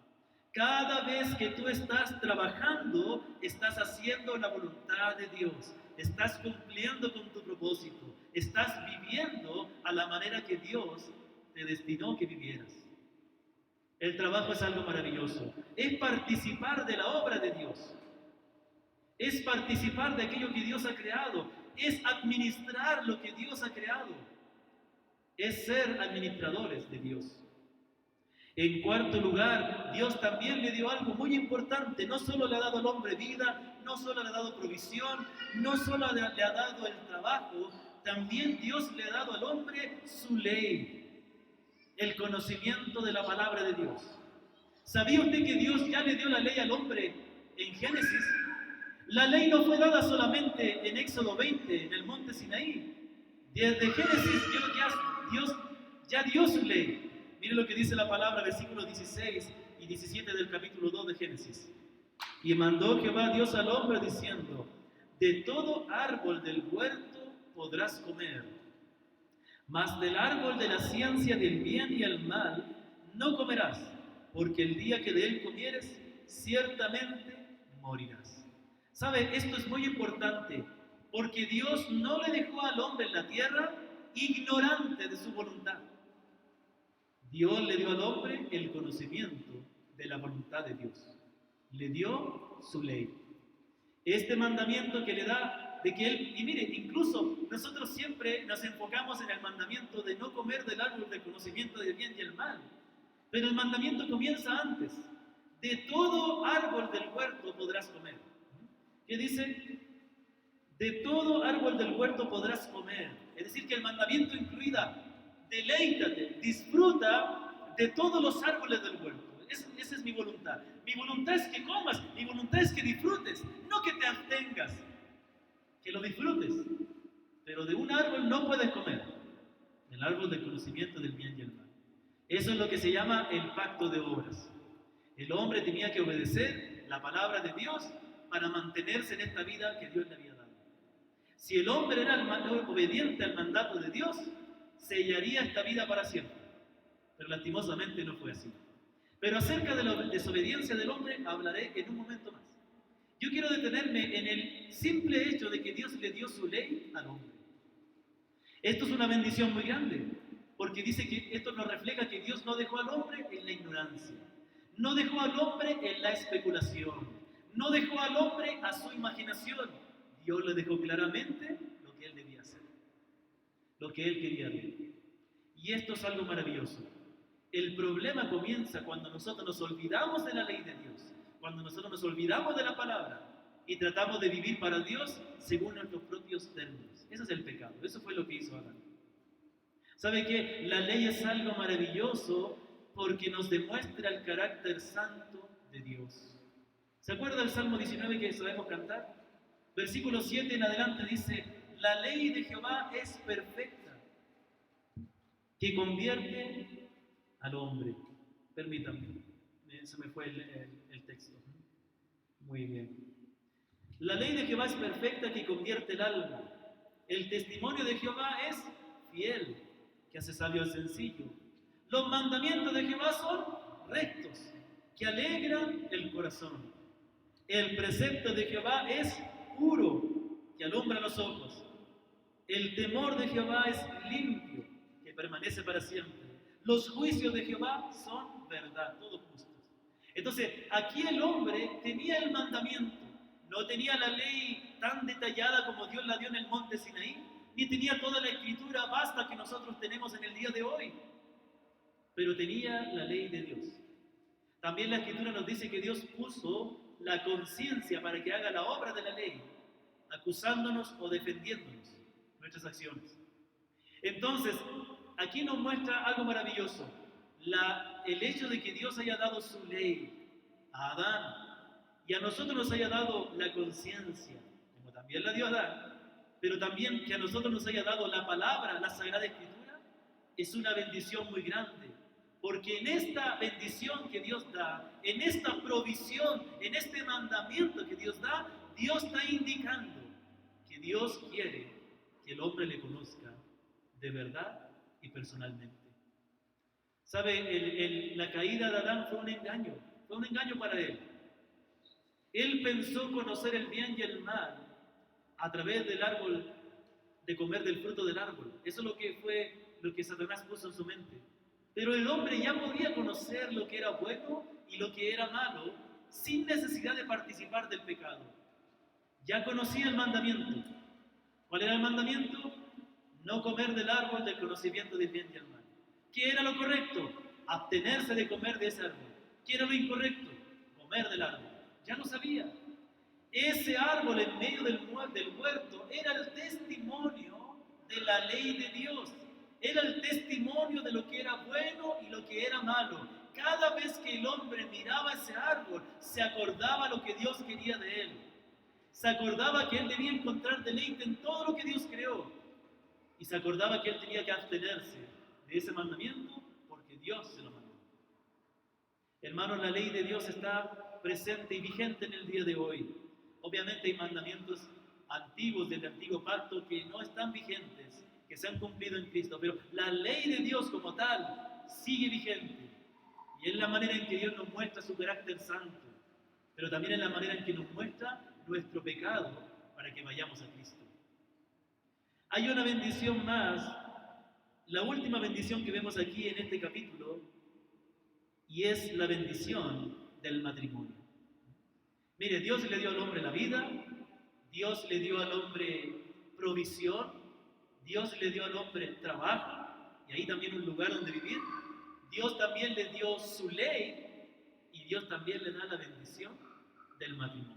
Cada vez que tú estás trabajando, estás haciendo la voluntad de Dios, estás cumpliendo con tu propósito, estás viviendo a la manera que Dios te destinó que vivieras. El trabajo es algo maravilloso, es participar de la obra de Dios, es participar de aquello que Dios ha creado, es administrar lo que Dios ha creado, es ser administradores de Dios. En cuarto lugar, Dios también le dio algo muy importante. No solo le ha dado al hombre vida, no solo le ha dado provisión, no solo le ha dado el trabajo, también Dios le ha dado al hombre su ley, el conocimiento de la palabra de Dios. ¿Sabía usted que Dios ya le dio la ley al hombre en Génesis? La ley no fue dada solamente en Éxodo 20, en el monte Sinaí. Desde Génesis Dios ya dio su ley. Mire lo que dice la palabra, versículos 16 y 17 del capítulo 2 de Génesis. Y mandó Jehová Dios al hombre diciendo: de todo árbol del huerto podrás comer, mas del árbol de la ciencia del bien y el mal no comerás, porque el día que de él comieres, ciertamente morirás. ¿Sabe? Esto es muy importante, porque Dios no le dejó al hombre en la tierra ignorante de su voluntad. Dios le dio al hombre el conocimiento de la voluntad de Dios. Le dio su ley. Este mandamiento que le da de que él, y mire, incluso nosotros siempre nos enfocamos en el mandamiento de no comer del árbol del conocimiento del bien y el mal. Pero el mandamiento comienza antes. De todo árbol del huerto podrás comer. ¿Qué dice? De todo árbol del huerto podrás comer. Es decir, que el mandamiento incluida: deleítate, disfruta de todos los árboles del huerto. Esa es mi voluntad. Mi voluntad es que comas, mi voluntad es que disfrutes, no que te abstengas, que lo disfrutes. Pero de un árbol no puedes comer, el árbol del conocimiento del bien y el mal. Eso es lo que se llama el pacto de obras. El hombre tenía que obedecer la palabra de Dios para mantenerse en esta vida que Dios le había dado. Si el hombre era obediente al mandato de Dios, sellaría esta vida para siempre. Pero lastimosamente no fue así. Pero acerca de la desobediencia del hombre hablaré en un momento más. Yo quiero detenerme en el simple hecho de que Dios le dio su ley al hombre. Esto es una bendición muy grande, porque dice que esto nos refleja que Dios no dejó al hombre en la ignorancia, no dejó al hombre en la especulación, no dejó al hombre a su imaginación. Dios le dejó claramente lo que él debía hacer, lo que él quería ver. Y esto es algo maravilloso. El problema comienza cuando nosotros nos olvidamos de la ley de Dios, cuando nosotros nos olvidamos de la palabra y tratamos de vivir para Dios según nuestros propios términos. Ese es el pecado, eso fue lo que hizo Adán. ¿Sabe qué? La ley es algo maravilloso porque nos demuestra el carácter santo de Dios. ¿Se acuerda del Salmo 19 que sabemos cantar? Versículo 7 en adelante dice: la ley de Jehová es perfecta, que convierte al hombre. Permítanme, se me fue el texto. Muy bien. La ley de Jehová es perfecta, que convierte el alma. El testimonio de Jehová es fiel, que hace sabio al sencillo. Los mandamientos de Jehová son rectos, que alegran el corazón. El precepto de Jehová es puro, que alumbra los ojos. El temor de Jehová es limpio, que permanece para siempre. Los juicios de Jehová son verdad, todos justos. Entonces, aquí el hombre tenía el mandamiento, no tenía la ley tan detallada como Dios la dio en el monte Sinaí, ni tenía toda la escritura vasta que nosotros tenemos en el día de hoy, pero tenía la ley de Dios. También la escritura nos dice que Dios puso la conciencia para que haga la obra de la ley, acusándonos o defendiéndonos nuestras acciones. Entonces, aquí nos muestra algo maravilloso, el hecho de que Dios haya dado su ley a Adán y a nosotros nos haya dado la conciencia, como también la dio a Adán, pero también que a nosotros nos haya dado la palabra, la Sagrada Escritura, es una bendición muy grande. Porque en esta bendición que Dios da, en esta provisión, en este mandamiento que Dios da, Dios está indicando que Dios quiere que el hombre le conozca de verdad y personalmente. ¿Sabe? La caída de Adán fue un engaño para él. Él pensó conocer el bien y el mal a través del árbol, de comer del fruto del árbol. Eso es lo que Satanás puso en su mente. Pero el hombre ya podía conocer lo que era bueno y lo que era malo sin necesidad de participar del pecado. Ya conocía el mandamiento. ¿Cuál era el mandamiento? No comer del árbol del conocimiento del bien y el mal. ¿Qué era lo correcto? Abstenerse de comer de ese árbol. ¿Qué era lo incorrecto? Comer del árbol. Ya lo sabía. Ese árbol en medio del huerto era el testimonio de la ley de Dios. Era el testimonio de lo que era bueno y lo que era malo. Cada vez que el hombre miraba ese árbol, se acordaba lo que Dios quería de él. Se acordaba que él debía encontrar deleite en todo lo que Dios creó. Y se acordaba que él tenía que abstenerse de ese mandamiento porque Dios se lo mandó. Hermanos, la ley de Dios está presente y vigente en el día de hoy. Obviamente hay mandamientos antiguos del antiguo pacto que no están vigentes, que se han cumplido en Cristo, pero la ley de Dios como tal sigue vigente. Y es la manera en que Dios nos muestra su carácter santo, pero también es la manera en que nos muestra nuestro pecado para que vayamos a Cristo. Hay una bendición más, la última bendición que vemos aquí en este capítulo, y es la bendición del matrimonio. Mire, Dios le dio al hombre la vida, Dios le dio al hombre provisión, Dios le dio al hombre trabajo, y ahí también un lugar donde vivir. Dios también le dio su ley, y Dios también le da la bendición del matrimonio.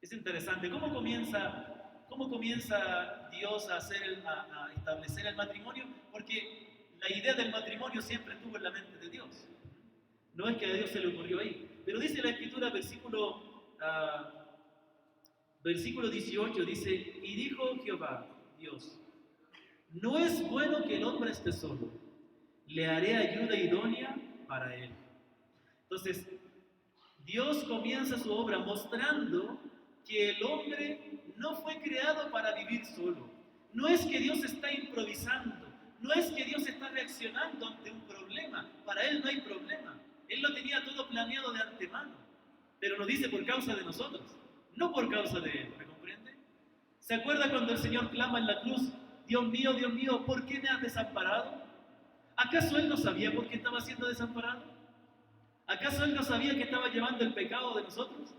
Es interesante, ¿cómo comienza Dios a establecer el matrimonio? Porque la idea del matrimonio siempre estuvo en la mente de Dios. No es que a Dios se le ocurrió ahí. Pero dice la Escritura, versículo 18, dice: y dijo Jehová, Dios, no es bueno que el hombre esté solo, le haré ayuda idónea para él. Entonces, Dios comienza su obra mostrando que el hombre no fue creado para vivir solo. No es que Dios está improvisando, no es que Dios está reaccionando ante un problema. Para Él no hay problema. Él lo tenía todo planeado de antemano. Pero lo dice por causa de nosotros, no por causa de Él. ¿Me comprende? ¿Se acuerda cuando el Señor clama en la cruz Dios mío, ¿por qué me has desamparado? ¿Acaso él no sabía por qué estaba siendo desamparado? ¿Acaso él no sabía que estaba llevando el pecado de nosotros?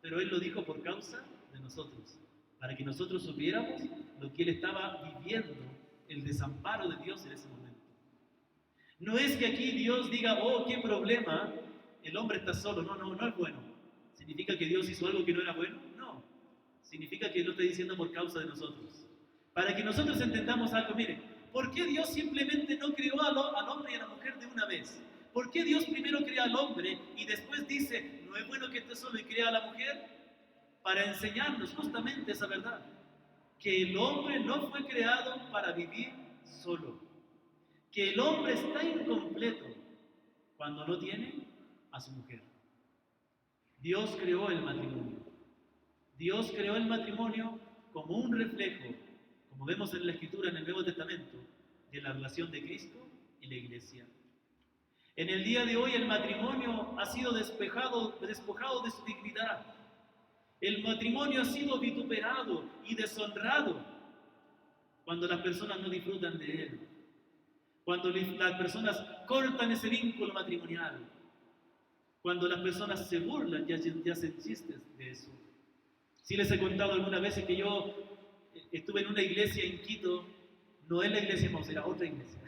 Pero él lo dijo por causa de nosotros, para que nosotros supiéramos lo que él estaba viviendo, el desamparo de Dios en ese momento. No es que aquí Dios diga, oh, qué problema, el hombre está solo. No, no, no es bueno. ¿Significa que Dios hizo algo que no era bueno? No. Significa que lo está diciendo por causa de nosotros. Para que nosotros entendamos algo, miren, ¿por qué Dios simplemente no creó al hombre y a la mujer de una vez? ¿Por qué Dios primero crea al hombre y después dice, no es bueno que esté solo y crea a la mujer? Para enseñarnos justamente esa verdad, que el hombre no fue creado para vivir solo, que el hombre está incompleto cuando no tiene a su mujer. Dios creó el matrimonio. Dios creó el matrimonio como un reflejo, como vemos en la Escritura en el Nuevo Testamento, de la relación de Cristo y la Iglesia. En el día de hoy el matrimonio ha sido despojado de su dignidad. El matrimonio ha sido vituperado y deshonrado cuando las personas no disfrutan de él, cuando las personas cortan ese vínculo matrimonial, cuando las personas se burlan y hacen chistes de eso. Sí les he contado algunas veces que yo estuve en una iglesia en Quito, no es la iglesia Maus, era otra iglesia,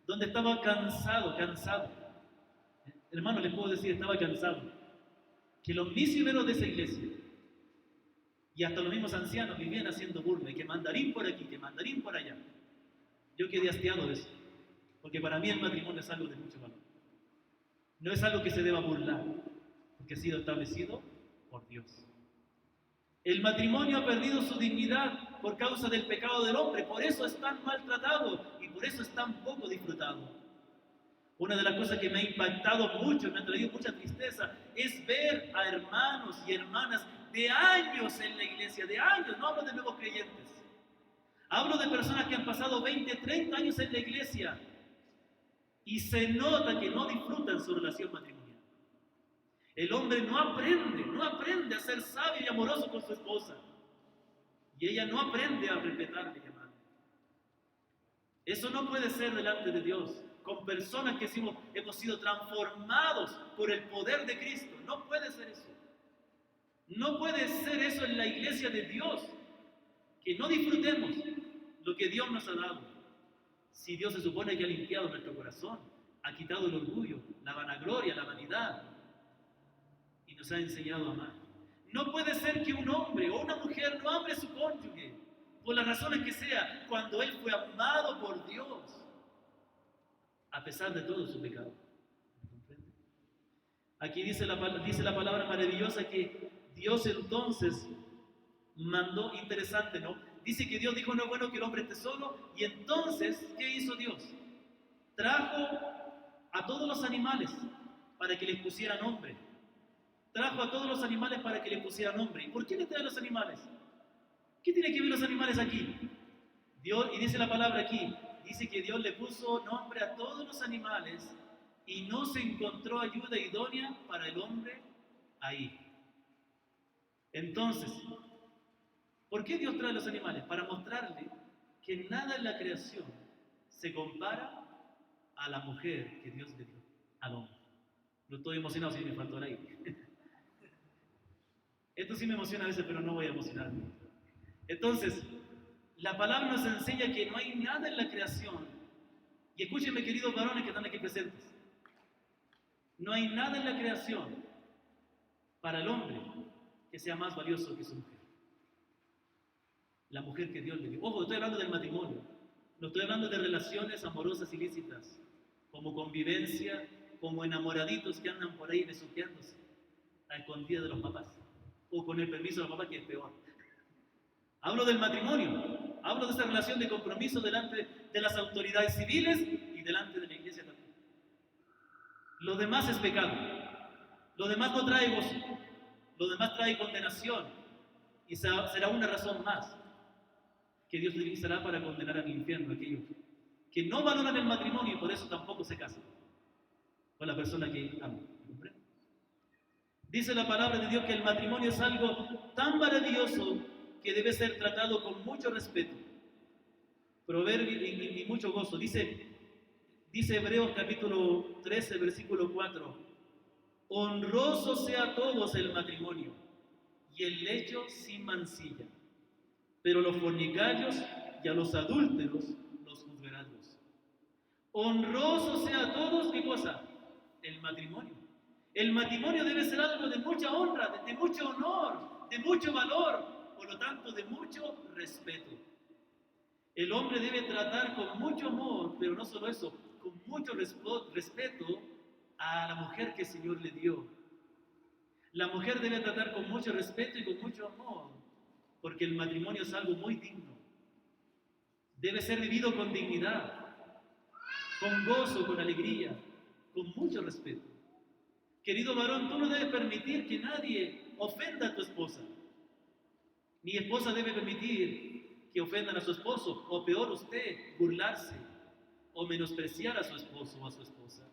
donde estaba cansado. Hermano, les puedo decir, estaba cansado. Que los misioneros de esa iglesia y hasta los mismos ancianos vivían haciendo burla, y que mandarín por aquí, que mandarín por allá. Yo quedé hastiado de eso, porque para mí el matrimonio es algo de mucho valor. No es algo que se deba burlar, porque ha sido establecido por Dios. El matrimonio ha perdido su dignidad por causa del pecado del hombre, por eso es tan maltratado y por eso es tan poco disfrutado. Una de las cosas que me ha impactado mucho, me ha traído mucha tristeza, es ver a hermanos y hermanas de años en la iglesia, de años, no hablo de nuevos creyentes. Hablo de personas que han pasado 20, 30 años en la iglesia y se nota que no disfrutan su relación matrimonial. El hombre no aprende a ser sabio y amoroso con su esposa. Y ella no aprende a respetarle y amarle. Eso no puede ser delante de Dios, con personas que hemos sido transformados por el poder de Cristo. No puede ser eso. No puede ser eso en la iglesia de Dios, que no disfrutemos lo que Dios nos ha dado. Si Dios se supone que ha limpiado nuestro corazón, ha quitado el orgullo, la vanagloria, la vanidad, y nos ha enseñado a amar. No puede ser que un hombre o una mujer no ame a su cónyuge, por las razones que sea, cuando él fue amado por Dios, a pesar de todo su pecado. ¿Me comprende? Aquí dice la palabra maravillosa que Dios entonces mandó, interesante, ¿no? Dice que Dios dijo, no es bueno que el hombre esté solo, y entonces, ¿qué hizo Dios? Trajo a todos los animales para que les pusieran nombre. Trajo a todos los animales para que le pusieran nombre. ¿Y por qué le trae a los animales? ¿Qué tiene que ver los animales aquí? Dios, y dice la palabra aquí, dice que Dios le puso nombre a todos los animales y no se encontró ayuda idónea para el hombre ahí. Entonces, ¿por qué Dios trae a los animales? Para mostrarle que nada en la creación se compara a la mujer que Dios le dio al hombre. No estoy emocionado, si me faltó el aire. Esto sí me emociona a veces, pero no voy a emocionarme. Entonces, la palabra nos enseña que no hay nada en la creación. Y escúchenme, queridos varones que están aquí presentes. No hay nada en la creación para el hombre que sea más valioso que su mujer. La mujer que Dios le dio. Ojo, estoy hablando del matrimonio. No estoy hablando de relaciones amorosas ilícitas, como convivencia, como enamoraditos que andan por ahí besuqueándose a escondidas de los papás, o con el permiso de los papás, que es peor. Hablo del matrimonio, hablo de esa relación de compromiso delante de las autoridades civiles y delante de la iglesia también. Lo demás es pecado, lo demás no trae gozo, lo demás trae condenación, y será una razón más que Dios utilizará para condenar al infierno a aquellos que no valoran el matrimonio y por eso tampoco se casan con la persona que aman. ¿Comprende? Dice la palabra de Dios que el matrimonio es algo tan maravilloso que debe ser tratado con mucho respeto. proverbio y mucho gozo. Dice Hebreos capítulo 13, versículo 4, honroso sea a todos el matrimonio y el lecho sin mancilla, pero los fornicarios y a los adúlteros los juzgará Dios. Honroso sea a todos, ¿qué cosa? El matrimonio. El matrimonio debe ser algo de mucha honra, de mucho honor, de mucho valor, por lo tanto de mucho respeto. El hombre debe tratar con mucho amor, pero no solo eso, con mucho respeto a la mujer que el Señor le dio. La mujer debe tratar con mucho respeto y con mucho amor, porque el matrimonio es algo muy digno. Debe ser vivido con dignidad, con gozo, con alegría, con mucho respeto. Querido varón, tú no debes permitir que nadie ofenda a tu esposa. Ni esposa debe permitir que ofendan a su esposo, o peor usted, burlarse o menospreciar a su esposo o a su esposa.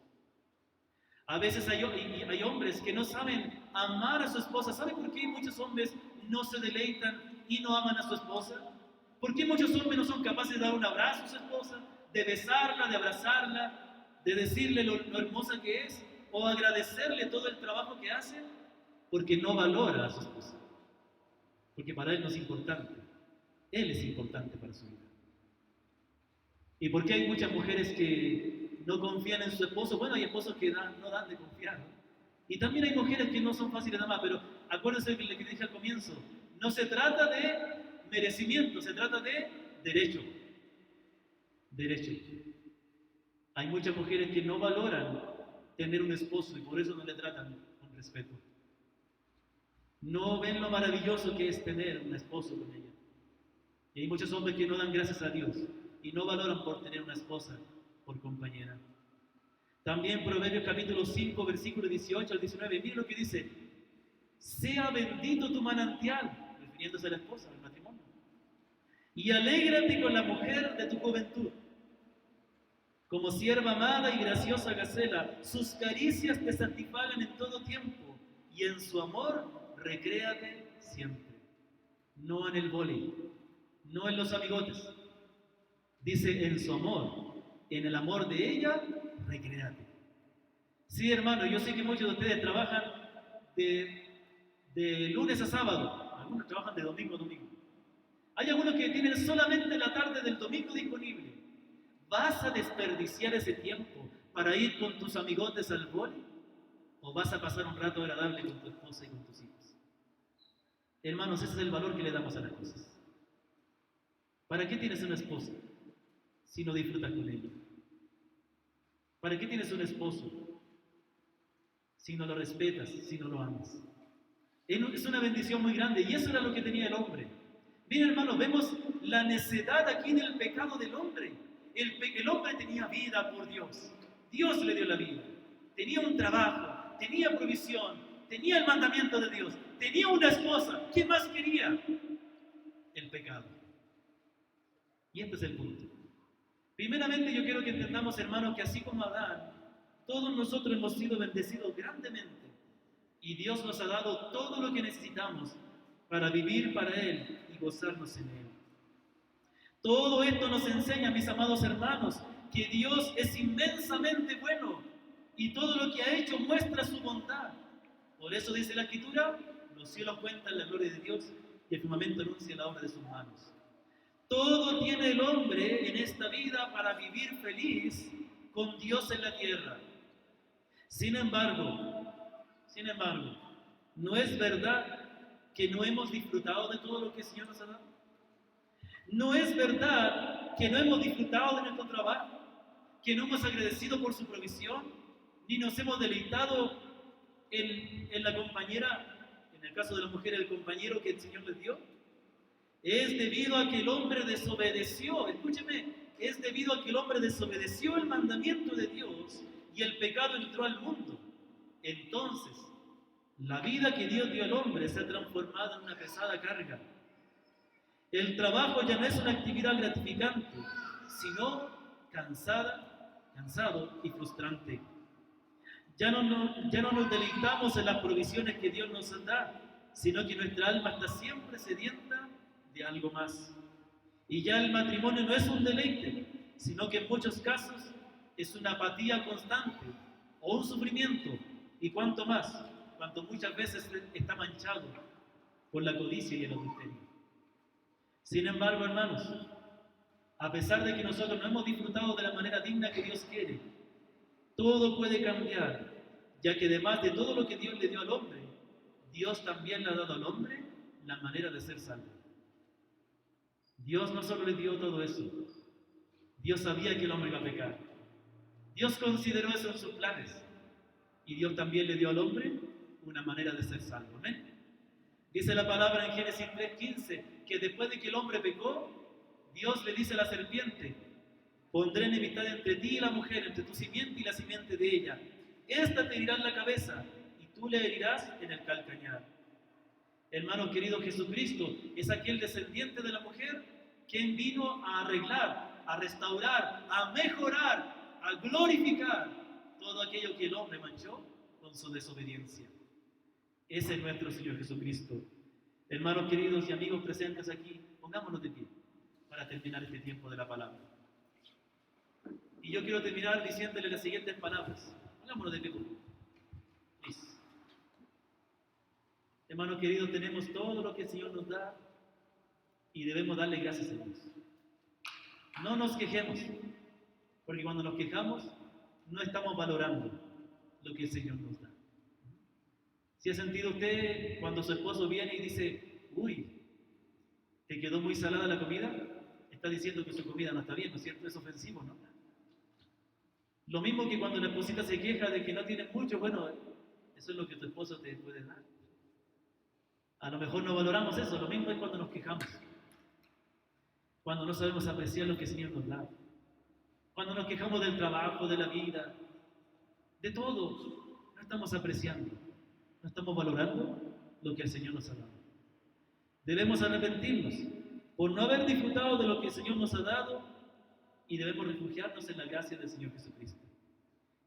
A veces hay hombres que no saben amar a su esposa. ¿Sabe por qué muchos hombres no se deleitan y no aman a su esposa? ¿Por qué muchos hombres no son capaces de dar un abrazo a su esposa, de besarla, de abrazarla, de decirle lo hermosa que es, o agradecerle todo el trabajo que hace? Porque no valora a su esposa. Porque para él no es importante. Él es importante para su vida. ¿Y por qué hay muchas mujeres que no confían en su esposo? Bueno, hay esposos que no dan de confiar, ¿no? Y también hay mujeres que no son fáciles de amar, pero acuérdense de lo que dije al comienzo. No se trata de merecimiento, se trata de derecho. Derecho. Hay muchas mujeres que no valoran tener un esposo y por eso no le tratan con respeto. No ven lo maravilloso que es tener un esposo con ella. Y hay muchos hombres que no dan gracias a Dios y no valoran por tener una esposa por compañera. También Proverbios capítulo 5, versículo 18 al 19, mire lo que dice: sea bendito tu manantial, refiriéndose a la esposa, al matrimonio, y alégrate con la mujer de tu juventud. Como sierva amada y graciosa gacela, sus caricias te satisfagan en todo tiempo, y en su amor recréate siempre. No en el vóley, no en los amigotes. Dice en su amor, en el amor de ella, recréate. Sí, hermano, yo sé que muchos de ustedes trabajan de lunes a sábado, algunos trabajan de domingo a domingo. Hay algunos que tienen solamente la tarde del domingo disponible. ¿Vas a desperdiciar ese tiempo para ir con tus amigotes al vóley? ¿O vas a pasar un rato agradable con tu esposa y con tus hijos? Hermanos, ese es el valor que le damos a las cosas. ¿Para qué tienes una esposa si no disfrutas con ella? ¿Para qué tienes un esposo si no lo respetas, si no lo amas? Es una bendición muy grande y eso era lo que tenía el hombre. Miren, hermanos, vemos la necedad aquí del pecado del hombre. El hombre tenía vida por Dios. Dios le dio la vida. Tenía un trabajo, tenía provisión, tenía el mandamiento de Dios, tenía una esposa. ¿Qué más quería? El pecado. Y este es el punto. Primeramente yo quiero que entendamos, hermanos, que así como Adán, todos nosotros hemos sido bendecidos grandemente y Dios nos ha dado todo lo que necesitamos para vivir para Él y gozarnos en Él. Todo esto nos enseña, mis amados hermanos, que Dios es inmensamente bueno y todo lo que ha hecho muestra su bondad. Por eso dice la Escritura: los cielos cuentan la gloria de Dios y el firmamento anuncia la obra de sus manos. Todo tiene el hombre en esta vida para vivir feliz con Dios en la tierra. Sin embargo, ¿no es verdad que no hemos disfrutado de todo lo que el Señor nos ha dado? ¿No es verdad que no hemos disfrutado de nuestro trabajo? ¿Que no hemos agradecido por su provisión? ¿Ni nos hemos deleitado en la compañera, en el caso de la mujer, el compañero que el Señor les dio? Es debido a que el hombre desobedeció, escúcheme, es debido a que el hombre desobedeció el mandamiento de Dios y el pecado entró al mundo. Entonces, la vida que Dios dio al hombre se ha transformado en una pesada carga. El trabajo ya no es una actividad gratificante, sino cansado y frustrante. Ya no nos deleitamos en las provisiones que Dios nos da, sino que nuestra alma está siempre sedienta de algo más. Y ya el matrimonio no es un deleite, sino que en muchos casos es una apatía constante o un sufrimiento. Y cuanto más, cuanto muchas veces está manchado por la codicia y el adulterio. Sin embargo, hermanos, a pesar de que nosotros no hemos disfrutado de la manera digna que Dios quiere, todo puede cambiar, ya que además de todo lo que Dios le dio al hombre, Dios también le ha dado al hombre la manera de ser salvo. Dios no solo le dio todo eso, Dios sabía que el hombre iba a pecar. Dios consideró eso en sus planes. Y Dios también le dio al hombre una manera de ser salvo. ¿Amén? Dice la palabra en Génesis 3:15 que después de que el hombre pecó, Dios le dice a la serpiente: pondré enemistad entre ti y la mujer, entre tu simiente y la simiente de ella. Esta te herirá en la cabeza y tú le herirás en el calcañar. Hermano querido, Jesucristo es aquel descendiente de la mujer quien vino a arreglar, a restaurar, a mejorar, a glorificar todo aquello que el hombre manchó con su desobediencia. Ese es nuestro Señor Jesucristo. Hermanos queridos y amigos presentes aquí, pongámonos de pie para terminar este tiempo de la palabra. Y yo quiero terminar diciéndole las siguientes palabras. Pongámonos de pie, por favor. Hermanos queridos, tenemos todo lo que el Señor nos da y debemos darle gracias a Dios. No nos quejemos, porque cuando nos quejamos no estamos valorando lo que el Señor nos da. Si ha sentido usted cuando su esposo viene y dice: uy, ¿te quedó muy salada la comida? Está diciendo que su comida no está bien, ¿no es cierto? Es ofensivo, ¿no? Lo mismo que cuando la esposita se queja de que no tiene mucho, bueno, eso es lo que tu esposo te puede dar. A lo mejor no valoramos eso, lo mismo es cuando nos quejamos. Cuando no sabemos apreciar lo que el Señor nos da. Cuando nos quejamos del trabajo, de la vida, de todo, no estamos apreciando, no estamos valorando lo que el Señor nos ha dado. Debemos arrepentirnos por no haber disfrutado de lo que el Señor nos ha dado y debemos refugiarnos en la gracia del Señor Jesucristo.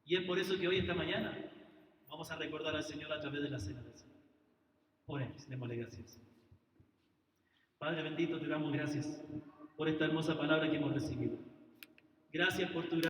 Y es por eso que hoy, esta mañana, vamos a recordar al Señor a través de la cena del Señor. Oremos, démosle gracias. Padre bendito, te damos gracias por esta hermosa palabra que hemos recibido. Gracias por tu gracia.